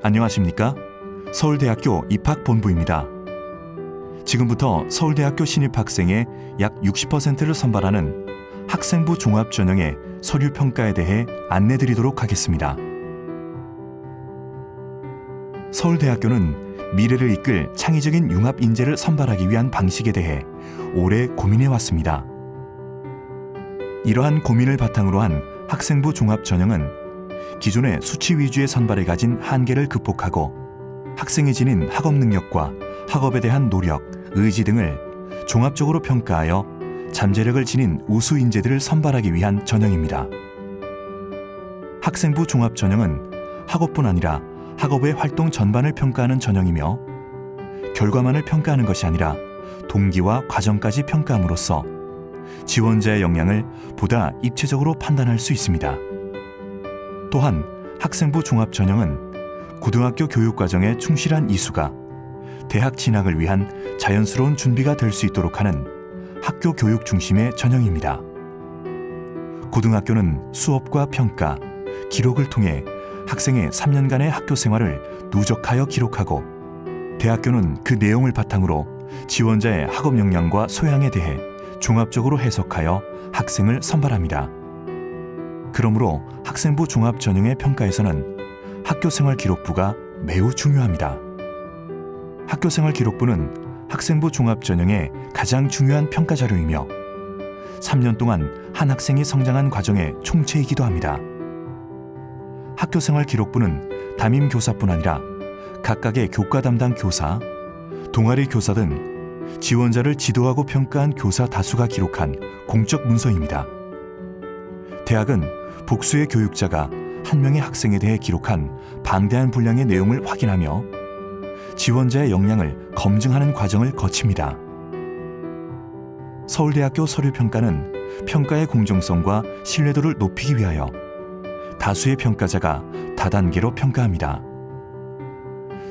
안녕하십니까? 서울대학교 입학본부입니다. 지금부터 서울대학교 신입학생의 약 60%를 선발하는 학생부 종합전형의 서류평가에 대해 안내드리도록 하겠습니다. 서울대학교는 미래를 이끌 창의적인 융합 인재를 선발하기 위한 방식에 대해 오래 고민해왔습니다. 이러한 고민을 바탕으로 한 학생부 종합전형은 기존의 수치 위주의 선발에 가진 한계를 극복하고 학생이 지닌 학업 능력과 학업에 대한 노력, 의지 등을 종합적으로 평가하여 잠재력을 지닌 우수 인재들을 선발하기 위한 전형입니다. 학생부 종합전형은 학업뿐 아니라 학업의 활동 전반을 평가하는 전형이며 결과만을 평가하는 것이 아니라 동기와 과정까지 평가함으로써 지원자의 역량을 보다 입체적으로 판단할 수 있습니다. 또한 학생부 종합전형은 고등학교 교육과정에 충실한 이수가 대학 진학을 위한 자연스러운 준비가 될 수 있도록 하는 학교 교육 중심의 전형입니다. 고등학교는 수업과 평가, 기록을 통해 학생의 3년간의 학교 생활을 누적하여 기록하고 대학교는 그 내용을 바탕으로 지원자의 학업 역량과 소양에 대해 종합적으로 해석하여 학생을 선발합니다. 그러므로 학생부 종합전형의 평가에서는 학교생활기록부가 매우 중요합니다. 학교생활기록부는 학생부 종합전형의 가장 중요한 평가 자료이며 3년 동안 한 학생이 성장한 과정의 총체이기도 합니다. 학교생활기록부는 담임 교사뿐 아니라 각각의 교과 담당 교사, 동아리 교사 등 지원자를 지도하고 평가한 교사 다수가 기록한 공적 문서입니다. 대학은 복수의 교육자가 한 명의 학생에 대해 기록한 방대한 분량의 내용을 확인하며 지원자의 역량을 검증하는 과정을 거칩니다. 서울대학교 서류평가는 평가의 공정성과 신뢰도를 높이기 위하여 다수의 평가자가 다단계로 평가합니다.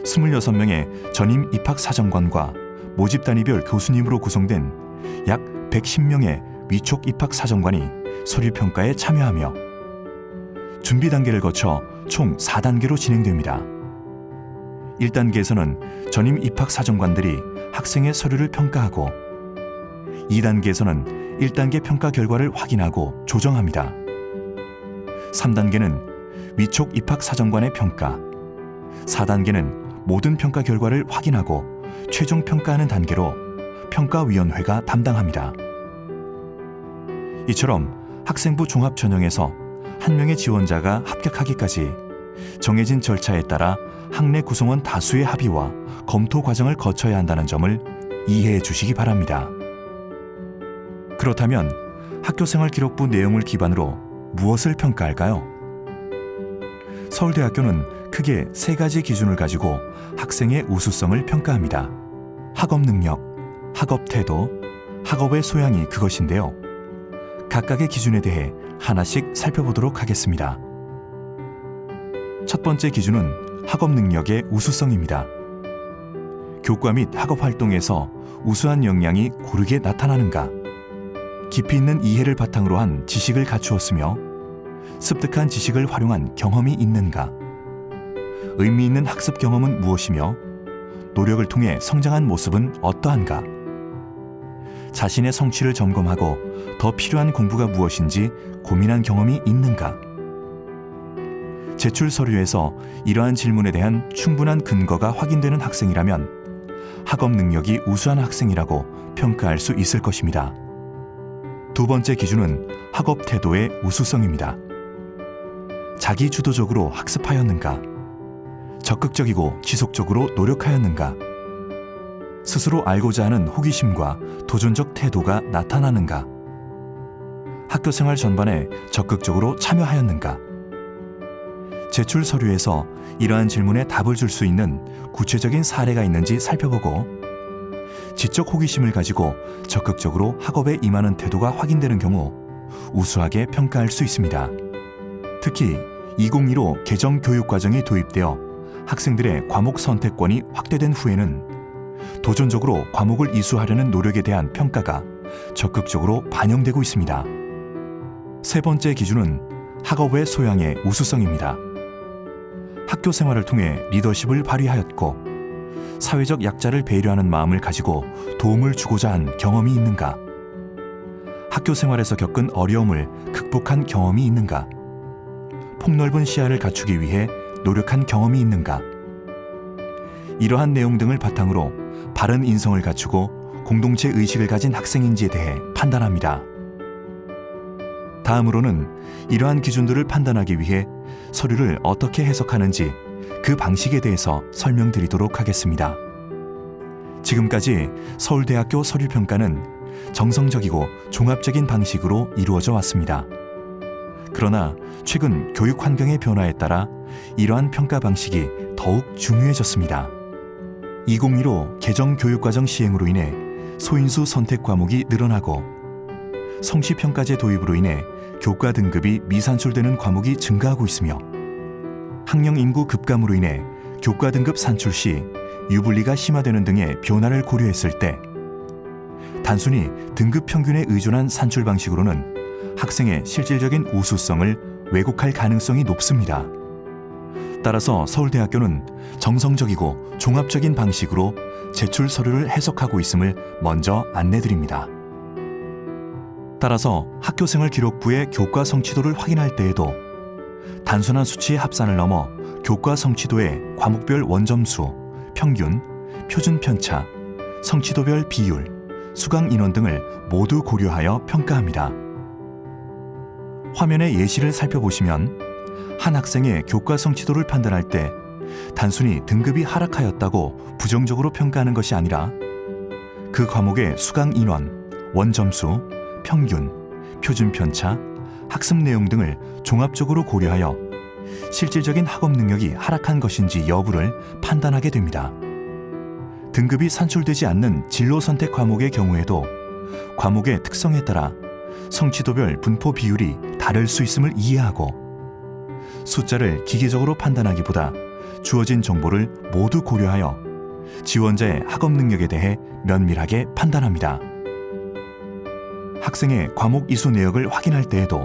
26명의 전임 입학사정관과 모집 단위별 교수님으로 구성된 약 110명의 위촉 입학사정관이 서류평가에 참여하며 준비 단계를 거쳐 총 4단계로 진행됩니다. 1단계에서는 전임 입학사정관들이 학생의 서류를 평가하고 2단계에서는 1단계 평가 결과를 확인하고 조정합니다. 3단계는 위촉 입학사정관의 평가, 4단계는 모든 평가 결과를 확인하고 최종 평가하는 단계로 평가위원회가 담당합니다. 이처럼 학생부 종합전형에서 한 명의 지원자가 합격하기까지 정해진 절차에 따라 학내 구성원 다수의 합의와 검토 과정을 거쳐야 한다는 점을 이해해 주시기 바랍니다. 그렇다면 학교생활기록부 내용을 기반으로 무엇을 평가할까요? 서울대학교는 크게 3가지 기준을 가지고 학생의 우수성을 평가합니다. 학업 능력, 학업 태도, 학업의 소양이 그것인데요. 각각의 기준에 대해 하나씩 살펴보도록 하겠습니다. 첫 번째 기준은 학업 능력의 우수성입니다. 교과 및 학업 활동에서 우수한 역량이 고르게 나타나는가, 깊이 있는 이해를 바탕으로 한 지식을 갖추었으며 습득한 지식을 활용한 경험이 있는가, 의미 있는 학습 경험은 무엇이며 노력을 통해 성장한 모습은 어떠한가, 자신의 성취를 점검하고 더 필요한 공부가 무엇인지 고민한 경험이 있는가, 제출 서류에서 이러한 질문에 대한 충분한 근거가 확인되는 학생이라면 학업 능력이 우수한 학생이라고 평가할 수 있을 것입니다. 두 번째 기준은 학업 태도의 우수성입니다. 자기주도적으로 학습하였는가, 적극적이고 지속적으로 노력하였는가, 스스로 알고자 하는 호기심과 도전적 태도가 나타나는가, 학교생활 전반에 적극적으로 참여하였는가, 제출 서류에서 이러한 질문에 답을 줄 수 있는 구체적인 사례가 있는지 살펴보고 지적 호기심을 가지고 적극적으로 학업에 임하는 태도가 확인되는 경우 우수하게 평가할 수 있습니다. 특히 2015 개정 교육과정이 도입되어 학생들의 과목 선택권이 확대된 후에는 도전적으로 과목을 이수하려는 노력에 대한 평가가 적극적으로 반영되고 있습니다. 세 번째 기준은 학업의 소양의 우수성입니다. 학교 생활을 통해 리더십을 발휘하였고 사회적 약자를 배려하는 마음을 가지고 도움을 주고자 한 경험이 있는가? 학교 생활에서 겪은 어려움을 극복한 경험이 있는가? 폭넓은 시야를 갖추기 위해 노력한 경험이 있는가? 이러한 내용 등을 바탕으로 바른 인성을 갖추고 공동체 의식을 가진 학생인지에 대해 판단합니다. 다음으로는 이러한 기준들을 판단하기 위해 서류를 어떻게 해석하는지 그 방식에 대해서 설명드리도록 하겠습니다. 지금까지 서울대학교 서류평가는 정성적이고 종합적인 방식으로 이루어져 왔습니다. 그러나 최근 교육 환경의 변화에 따라 이러한 평가 방식이 더욱 중요해졌습니다. 2015 개정 교육과정 시행으로 인해 소인수 선택 과목이 늘어나고 성취평가제 도입으로 인해 교과 등급이 미산출되는 과목이 증가하고 있으며 학령 인구 급감으로 인해 교과 등급 산출 시 유불리가 심화되는 등의 변화를 고려했을 때 단순히 등급 평균에 의존한 산출 방식으로는 학생의 실질적인 우수성을 왜곡할 가능성이 높습니다. 따라서 서울대학교는 정성적이고 종합적인 방식으로 제출 서류를 해석하고 있음을 먼저 안내드립니다. 따라서 학교생활 기록부의 교과 성취도를 확인할 때에도 단순한 수치의 합산을 넘어 교과 성취도의 과목별 원점수, 평균, 표준 편차, 성취도별 비율, 수강 인원 등을 모두 고려하여 평가합니다. 화면의 예시를 살펴보시면 한 학생의 교과 성취도를 판단할 때 단순히 등급이 하락하였다고 부정적으로 평가하는 것이 아니라 그 과목의 수강 인원, 원점수, 평균, 표준 편차, 학습 내용 등을 종합적으로 고려하여 실질적인 학업 능력이 하락한 것인지 여부를 판단하게 됩니다. 등급이 산출되지 않는 진로 선택 과목의 경우에도 과목의 특성에 따라 성취도별 분포 비율이 다를 수 있음을 이해하고 숫자를 기계적으로 판단하기보다 주어진 정보를 모두 고려하여 지원자의 학업 능력에 대해 면밀하게 판단합니다. 학생의 과목 이수 내역을 확인할 때에도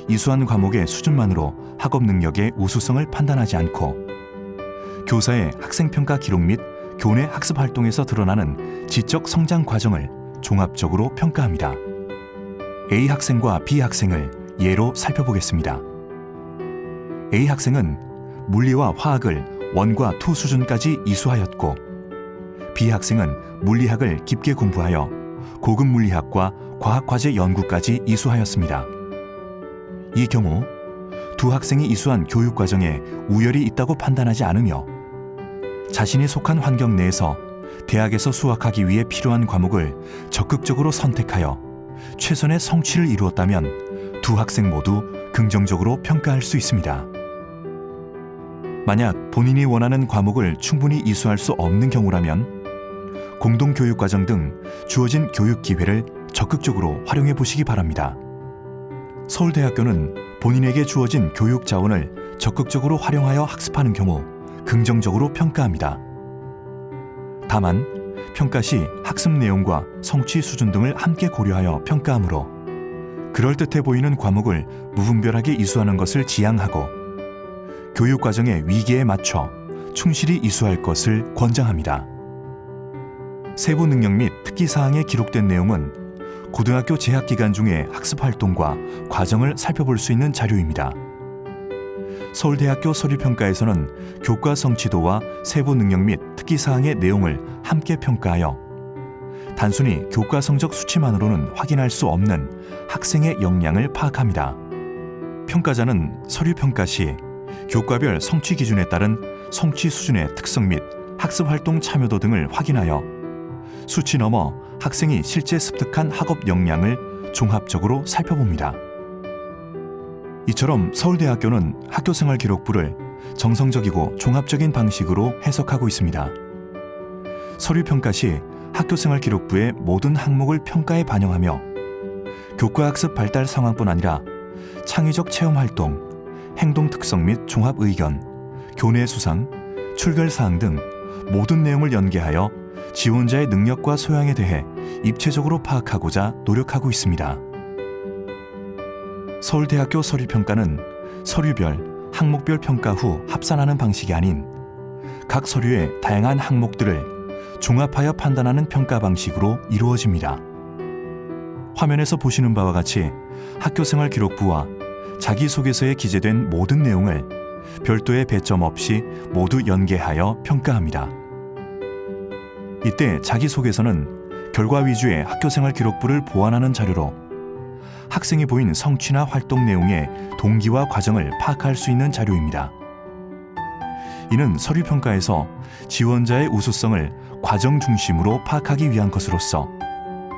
이수한 과목의 수준만으로 학업 능력의 우수성을 판단하지 않고 교사의 학생평가 기록 및 교내 학습 활동에서 드러나는 지적 성장 과정을 종합적으로 평가합니다. A 학생과 B 학생을 예로 살펴보겠습니다. A 학생은 물리와 화학을 1과 2 수준까지 이수하였고 B 학생은 물리학을 깊게 공부하여 고급 물리학과 과학과제 연구까지 이수하였습니다. 이 경우 두 학생이 이수한 교육과정에 우열이 있다고 판단하지 않으며 자신이 속한 환경 내에서 대학에서 수학하기 위해 필요한 과목을 적극적으로 선택하여 최선의 성취를 이루었다면 두 학생 모두 긍정적으로 평가할 수 있습니다. 만약 본인이 원하는 과목을 충분히 이수할 수 없는 경우라면 공동교육과정 등 주어진 교육 기회를 적극적으로 활용해 보시기 바랍니다. 서울대학교는 본인에게 주어진 교육 자원을 적극적으로 활용하여 학습하는 경우 긍정적으로 평가합니다. 다만 평가 시 학습 내용과 성취 수준 등을 함께 고려하여 평가하므로 그럴듯해 보이는 과목을 무분별하게 이수하는 것을 지양하고 교육 과정의 위기에 맞춰 충실히 이수할 것을 권장합니다. 세부 능력 및 특기 사항에 기록된 내용은 고등학교 재학 기간 중의 학습 활동과 과정을 살펴볼 수 있는 자료입니다. 서울대학교 서류평가에서는 교과 성취도와 세부 능력 및 특기 사항의 내용을 함께 평가하여 단순히 교과 성적 수치만으로는 확인할 수 없는 학생의 역량을 파악합니다. 평가자는 서류평가 시 교과별 성취 기준에 따른 성취 수준의 특성 및 학습 활동 참여도 등을 확인하여 수치 넘어 학생이 실제 습득한 학업 역량을 종합적으로 살펴봅니다. 이처럼 서울대학교는 학교생활 기록부를 정성적이고 종합적인 방식으로 해석하고 있습니다. 서류평가 시 학교생활 기록부의 모든 항목을 평가에 반영하며 교과학습 발달 상황뿐 아니라 창의적 체험활동, 행동 특성 및 종합 의견, 교내 수상, 출결 사항 등 모든 내용을 연계하여 지원자의 능력과 소양에 대해 입체적으로 파악하고자 노력하고 있습니다. 서울대학교 서류평가는 서류별, 항목별 평가 후 합산하는 방식이 아닌 각 서류의 다양한 항목들을 종합하여 판단하는 평가 방식으로 이루어집니다. 화면에서 보시는 바와 같이 학교생활 기록부와 자기소개서에 기재된 모든 내용을 별도의 배점 없이 모두 연계하여 평가합니다. 이때 자기소개서는 결과 위주의 학교생활 기록부를 보완하는 자료로 학생이 보인 성취나 활동 내용의 동기와 과정을 파악할 수 있는 자료입니다. 이는 서류평가에서 지원자의 우수성을 과정 중심으로 파악하기 위한 것으로서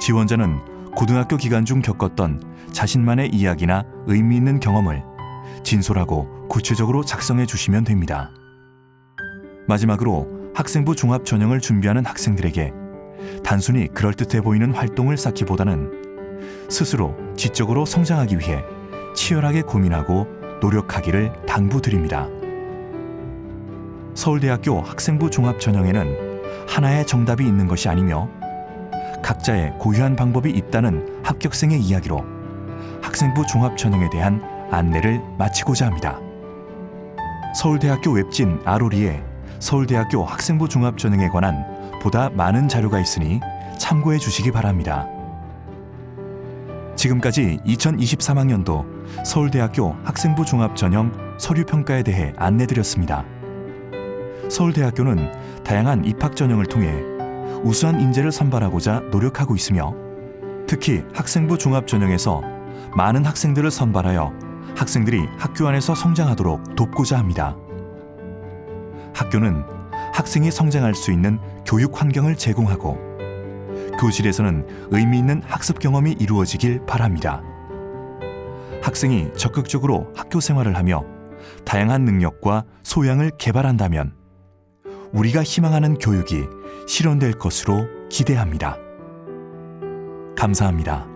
지원자는 고등학교 기간 중 겪었던 자신만의 이야기나 의미 있는 경험을 진솔하고 구체적으로 작성해 주시면 됩니다. 마지막으로 학생부 종합 전형을 준비하는 학생들에게 단순히 그럴듯해 보이는 활동을 쌓기보다는 스스로 지적으로 성장하기 위해 치열하게 고민하고 노력하기를 당부드립니다. 서울대학교 학생부 종합 전형에는 하나의 정답이 있는 것이 아니며 각자의 고유한 방법이 있다는 합격생의 이야기로 학생부 종합 전형에 대한 안내를 마치고자 합니다. 서울대학교 웹진 아로리에 서울대학교 학생부 종합 전형에 관한 보다 많은 자료가 있으니 참고해 주시기 바랍니다. 지금까지 2023학년도 서울대학교 학생부 종합 전형 서류평가에 대해 안내드렸습니다. 서울대학교는 다양한 입학 전형을 통해 우수한 인재를 선발하고자 노력하고 있으며 특히 학생부 종합 전형에서 많은 학생들을 선발하여 학생들이 학교 안에서 성장하도록 돕고자 합니다. 학교는 학생이 성장할 수 있는 교육 환경을 제공하고 교실에서는 의미 있는 학습 경험이 이루어지길 바랍니다. 학생이 적극적으로 학교 생활을 하며 다양한 능력과 소양을 개발한다면 우리가 희망하는 교육이 실현될 것으로 기대합니다. 감사합니다.